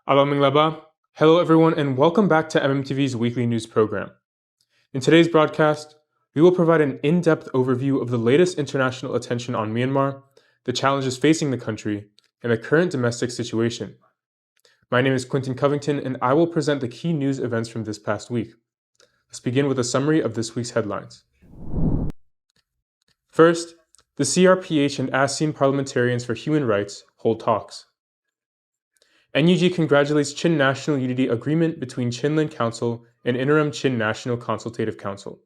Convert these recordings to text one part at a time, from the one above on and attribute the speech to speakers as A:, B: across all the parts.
A: Alaming Laba. Hello, everyone, and welcome back to MMTV's weekly news program. In today's broadcast, we will provide an in-depth overview of the latest international attention on Myanmar, the challenges facing the country, and the current domestic situation. My name is Quentin Covington, and I will present the key news events from this past week. Let's begin with a summary of this week's headlines. First, the CRPH and ASEAN parliamentarians for human rights hold talks. NUG congratulates Chin National Unity Agreement between Chinland Council and Interim Chin National Consultative Council.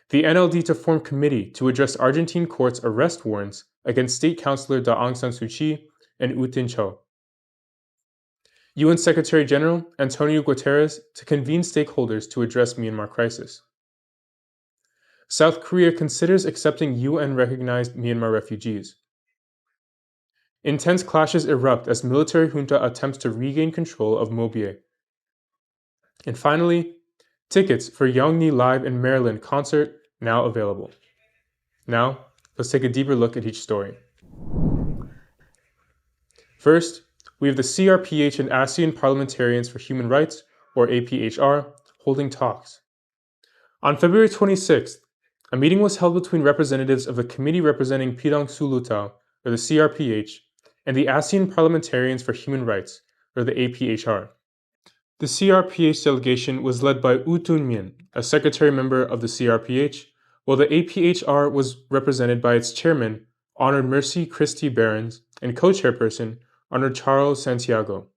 A: The NLD to form committee to address Argentine court's arrest warrants against State Councilor Daw Aung San Suu Kyi and U Tin Cho. UN Secretary General Antonio Guterres to convene stakeholders to address Myanmar crisis. South Korea considers accepting UN-recognized Myanmar refugees. Intense clashes erupt as military junta attempts to regain control of Mobie. And finally, tickets for Young Ni Live in Maryland concert now available. Now, let's take a deeper look at each story. First, we have the CRPH and ASEAN Parliamentarians for Human Rights, or APHR, holding talks. On February 26th, a meeting was held between representatives of the Committee representing Pidong Sulutau, or the CRPH, and the ASEAN Parliamentarians for Human Rights, or the APHR. The CRPH delegation was led by U Tun Mien, a secretary member of the CRPH, while the APHR was represented by its chairman, Honored Mercy Christie Behrens, and co-chairperson, Honored Charles Santiago.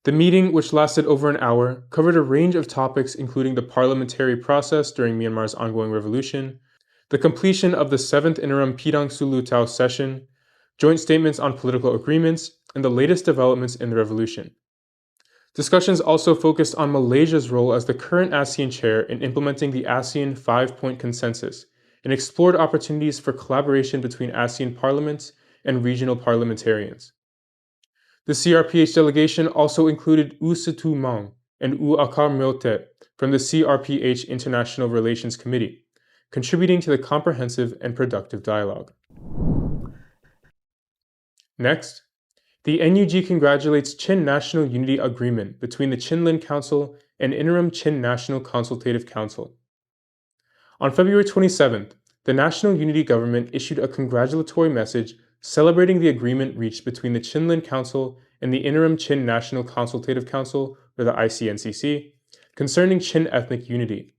A: The meeting, which lasted over an hour, covered a range of topics including the parliamentary process during Myanmar's ongoing revolution, the completion of the 7th interim Pidong Sulutau session, joint statements on political agreements, and the latest developments in the revolution. Discussions also focused on Malaysia's role as the current ASEAN chair in implementing the ASEAN 5-point consensus and explored opportunities for collaboration between ASEAN parliaments and regional parliamentarians. The CRPH delegation also included U Situ Maung and U Akar Myotet from the CRPH International Relations Committee, contributing to the comprehensive and productive dialogue. Next, the NUG congratulates Chin National Unity Agreement between the Chinland Council and Interim Chin National Consultative Council. On February 27th, the National Unity Government issued a congratulatory message celebrating the agreement reached between the Chinland Council and the Interim Chin National Consultative Council, or the ICNCC, concerning Chin ethnic unity.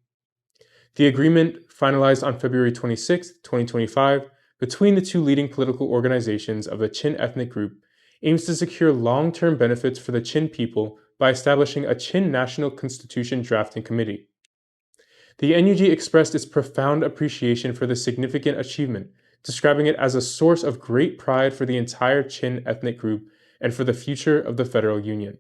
A: The agreement, finalized on February 26, 2025, between the two leading political organizations of the Chin ethnic group, aims to secure long-term benefits for the Chin people by establishing a Chin National Constitution Drafting Committee. The NUG expressed its profound appreciation for this significant achievement, describing it as a source of great pride for the entire Chin ethnic group and for the future of the Federal Union.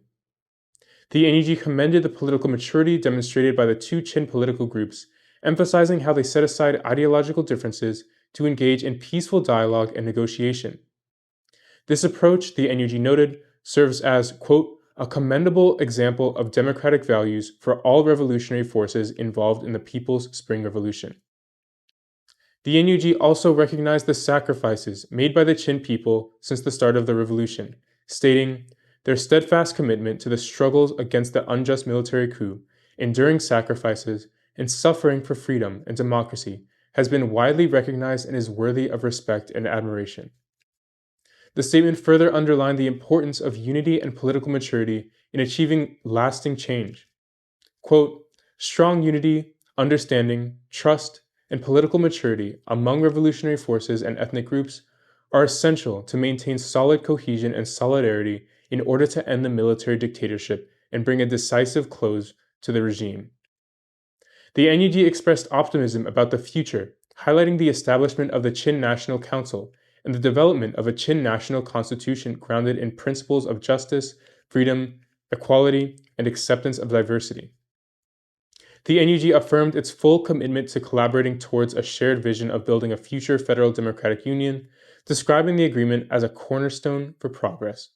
A: The NUG commended the political maturity demonstrated by the two Chin political groups, emphasizing how they set aside ideological differences to engage in peaceful dialogue and negotiation. This approach, the NUG noted, serves as, quote, a commendable example of democratic values for all revolutionary forces involved in the People's Spring Revolution. The NUG also recognized the sacrifices made by the Chin people since the start of the revolution, stating, their steadfast commitment to the struggles against the unjust military coup, enduring sacrifices, and suffering for freedom and democracy has been widely recognized and is worthy of respect and admiration. The statement further underlined the importance of unity and political maturity in achieving lasting change. Quote, strong unity, understanding, trust, and political maturity among revolutionary forces and ethnic groups are essential to maintain solid cohesion and solidarity in order to end the military dictatorship and bring a decisive close to the regime. The NUG expressed optimism about the future, highlighting the establishment of the Chin National Council and the development of a Chin national constitution grounded in principles of justice, freedom, equality, and acceptance of diversity. The NUG affirmed its full commitment to collaborating towards a shared vision of building a future federal democratic union, describing the agreement as a cornerstone for progress.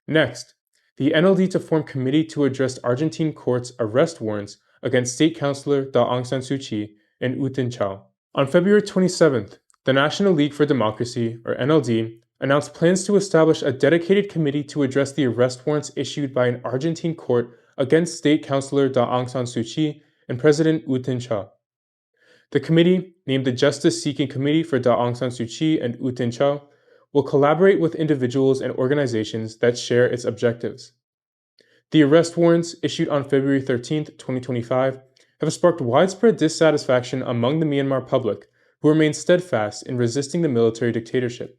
A: Next, the NLD to form committee to address Argentine court's arrest warrants against State Councilor Daw Aung San Suu Kyi and U Tin Cho. On February 27th, the National League for Democracy, or NLD, announced plans to establish a dedicated committee to address the arrest warrants issued by an Argentine court against State Councilor Daw Aung San Suu Kyi and President U Tin Cha. The committee, named the Justice Seeking Committee for Daw Aung San Suu Kyi and U Tin Cha, will collaborate with individuals and organizations that share its objectives. The arrest warrants issued on February 13, 2025, have sparked widespread dissatisfaction among the Myanmar public, who remain steadfast in resisting the military dictatorship.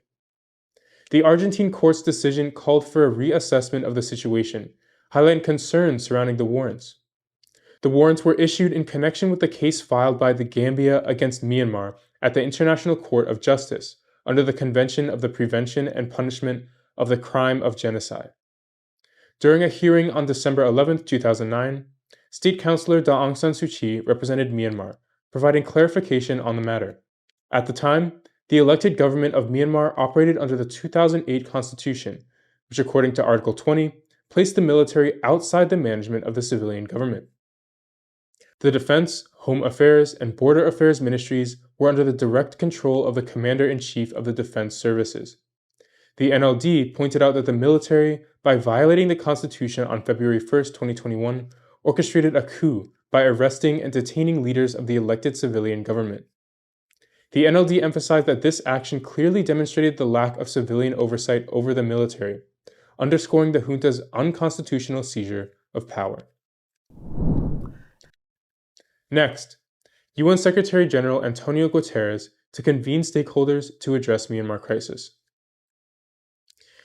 A: The Argentine court's decision called for a reassessment of the situation, highlighting concerns surrounding the warrants. The warrants were issued in connection with the case filed by the Gambia against Myanmar at the International Court of Justice under the Convention of the Prevention and Punishment of the Crime of Genocide. During a hearing on December 11, 2009, State Councilor Daw Aung San Suu Kyi represented Myanmar, providing clarification on the matter. At the time, the elected government of Myanmar operated under the 2008 Constitution, which, according to Article 20, placed the military outside the management of the civilian government. The Defense, Home Affairs, and Border Affairs ministries were under the direct control of the Commander-in-Chief of the Defense Services. The NLD pointed out that the military, by violating the Constitution on February 1, 2021, orchestrated a coup by arresting and detaining leaders of the elected civilian government. The NLD emphasized that this action clearly demonstrated the lack of civilian oversight over the military, underscoring the junta's unconstitutional seizure of power. Next, UN Secretary-General Antonio Guterres to convene stakeholders to address Myanmar crisis.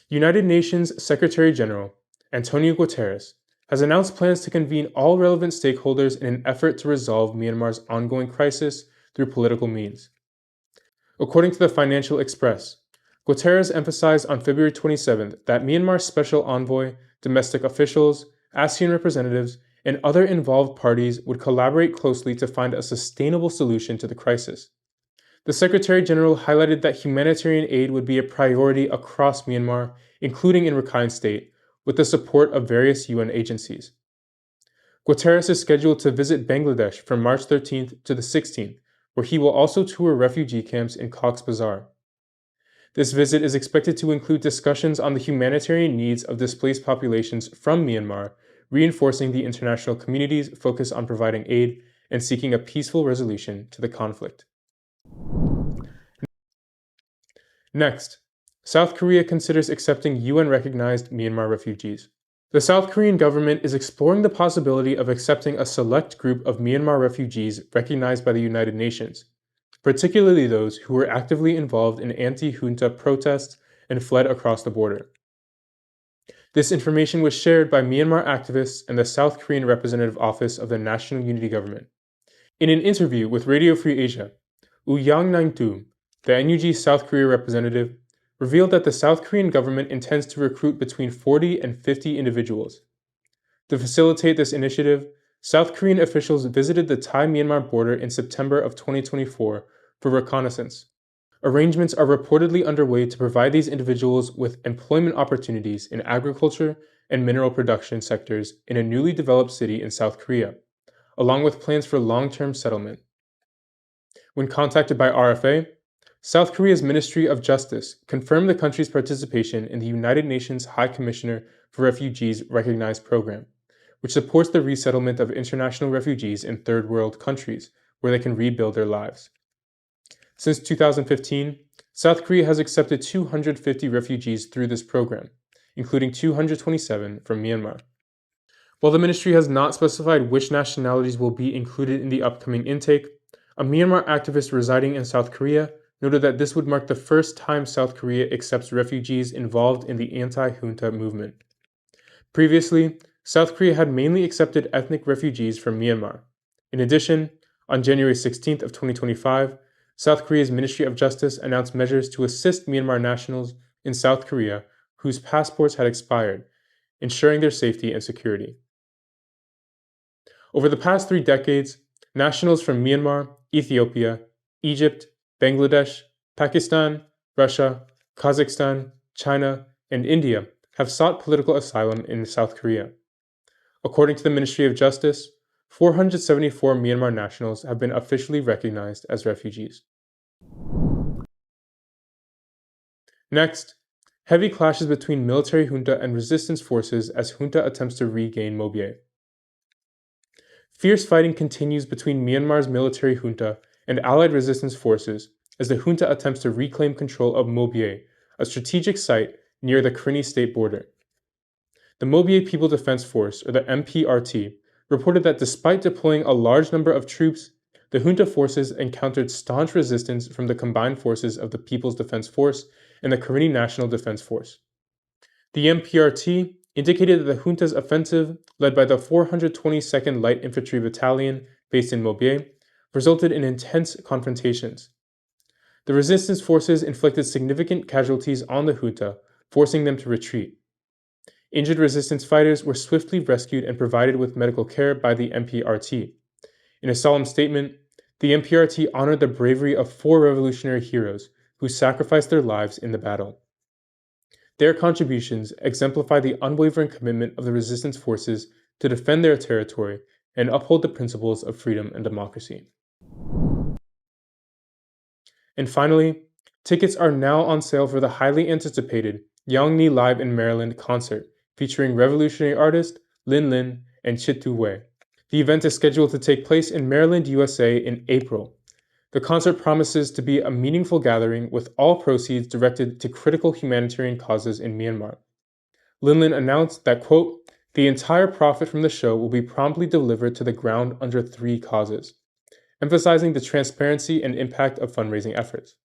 A: United Nations Secretary-General Antonio Guterres has announced plans to convene all relevant stakeholders in an effort to resolve Myanmar's ongoing crisis through political means. According to the Financial Express, Guterres emphasized on February 27 that Myanmar's special envoy, domestic officials, ASEAN representatives, and other involved parties would collaborate closely to find a sustainable solution to the crisis. The Secretary-General highlighted that humanitarian aid would be a priority across Myanmar, including in Rakhine State, with the support of various UN agencies. Guterres is scheduled to visit Bangladesh from March 13th to the 16th, where he will also tour refugee camps in Cox's Bazar. This visit is expected to include discussions on the humanitarian needs of displaced populations from Myanmar, reinforcing the international community's focus on providing aid and seeking a peaceful resolution to the conflict. Next, South Korea considers accepting UN-recognized Myanmar refugees. The South Korean government is exploring the possibility of accepting a select group of Myanmar refugees recognized by the United Nations, particularly those who were actively involved in anti-junta protests and fled across the border. This information was shared by Myanmar activists and the South Korean Representative Office of the National Unity Government. In an interview with Radio Free Asia, Yang Nang-tu, the NUG South Korea representative, revealed that the South Korean government intends to recruit between 40 and 50 individuals. To facilitate this initiative, South Korean officials visited the Thai-Myanmar border in September of 2024 for reconnaissance. Arrangements are reportedly underway to provide these individuals with employment opportunities in agriculture and mineral production sectors in a newly developed city in South Korea, along with plans for long-term settlement. When contacted by RFA, South Korea's Ministry of Justice confirmed the country's participation in the United Nations High Commissioner for Refugees Recognized program, which supports the resettlement of international refugees in third world countries where they can rebuild their lives. Since 2015, South Korea has accepted 250 refugees through this program, including 227 from Myanmar. While the ministry has not specified which nationalities will be included in the upcoming intake, a Myanmar activist residing in South Korea noted that this would mark the first time South Korea accepts refugees involved in the anti-junta movement. Previously, South Korea had mainly accepted ethnic refugees from Myanmar. In addition, on January 16th of 2025, South Korea's Ministry of Justice announced measures to assist Myanmar nationals in South Korea whose passports had expired, ensuring their safety and security. Over the past 3 decades, nationals from Myanmar, Ethiopia, Egypt, Bangladesh, Pakistan, Russia, Kazakhstan, China, and India have sought political asylum in South Korea. According to the Ministry of Justice, 474 Myanmar nationals have been officially recognized as refugees. Next, Heavy clashes between military junta and resistance forces as junta attempts to regain Mobye. Fierce fighting continues between Myanmar's military junta and allied resistance forces as the junta attempts to reclaim control of Mobye, a strategic site near the Karenni state border. The Mobye People Defense Force, or the MPRT, reported that despite deploying a large number of troops, the junta forces encountered staunch resistance from the combined forces of the People's Defense Force and the Karenni National Defense Force. The MPRT indicated that the junta's offensive, led by the 422nd Light Infantry Battalion based in Mobye, resulted in intense confrontations. The resistance forces inflicted significant casualties on the junta, forcing them to retreat. Injured resistance fighters were swiftly rescued and provided with medical care by the MPRT. In a solemn statement, the MPRT honored the bravery of 4 revolutionary heroes who sacrificed their lives in the battle. Their contributions exemplify the unwavering commitment of the resistance forces to defend their territory and uphold the principles of freedom and democracy. And finally, tickets are now on sale for the highly anticipated Yang Ni Live in Maryland concert featuring revolutionary artist Lin Lin and Chit Tu Wei. The event is scheduled to take place in Maryland, USA in April. The concert promises to be a meaningful gathering with all proceeds directed to critical humanitarian causes in Myanmar. Lin Lin announced that, quote, "The entire profit from the show will be promptly delivered to the ground under 3 causes," emphasizing the transparency and impact of fundraising efforts.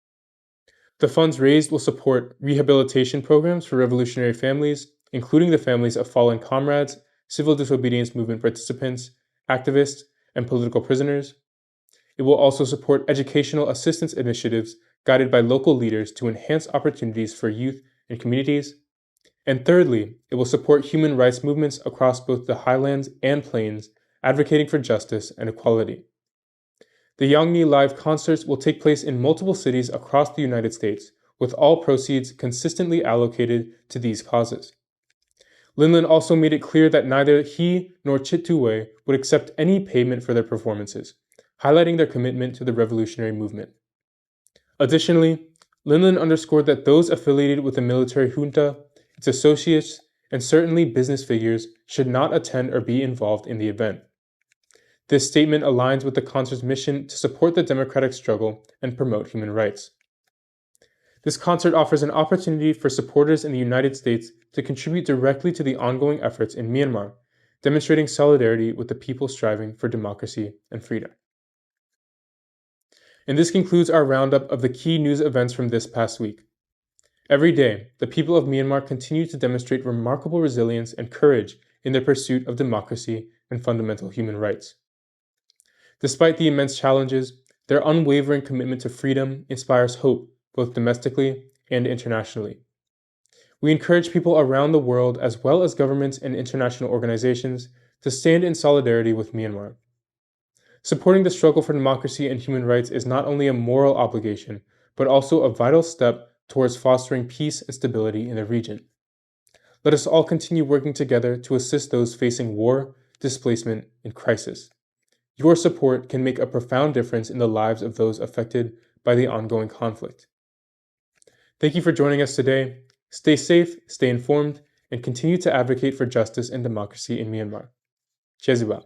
A: The funds raised will support rehabilitation programs for revolutionary families, including the families of fallen comrades, civil disobedience movement participants, activists, and political prisoners. It will also support educational assistance initiatives guided by local leaders to enhance opportunities for youth and communities. And thirdly, it will support human rights movements across both the highlands and plains, advocating for justice and equality. The Yang Ni Live concerts will take place in multiple cities across the United States, with all proceeds consistently allocated to these causes. Lin Lin also made it clear that neither he nor Chit Tu Wei would accept any payment for their performances, highlighting their commitment to the revolutionary movement. Additionally, Lin Lin underscored that those affiliated with the military junta, its associates, and certainly business figures should not attend or be involved in the event. This statement aligns with the concert's mission to support the democratic struggle and promote human rights. This concert offers an opportunity for supporters in the United States to contribute directly to the ongoing efforts in Myanmar, demonstrating solidarity with the people striving for democracy and freedom. And this concludes our roundup of the key news events from this past week. Every day, the people of Myanmar continue to demonstrate remarkable resilience and courage in their pursuit of democracy and fundamental human rights. Despite the immense challenges, their unwavering commitment to freedom inspires hope both domestically and internationally. We encourage people around the world, as well as governments and international organizations, to stand in solidarity with Myanmar. Supporting the struggle for democracy and human rights is not only a moral obligation, but also a vital step towards fostering peace and stability in the region. Let us all continue working together to assist those facing war, displacement, and crisis. Your support can make a profound difference in the lives of those affected by the ongoing conflict. Thank you for joining us today. Stay safe, stay informed, and continue to advocate for justice and democracy in Myanmar. Cheziba.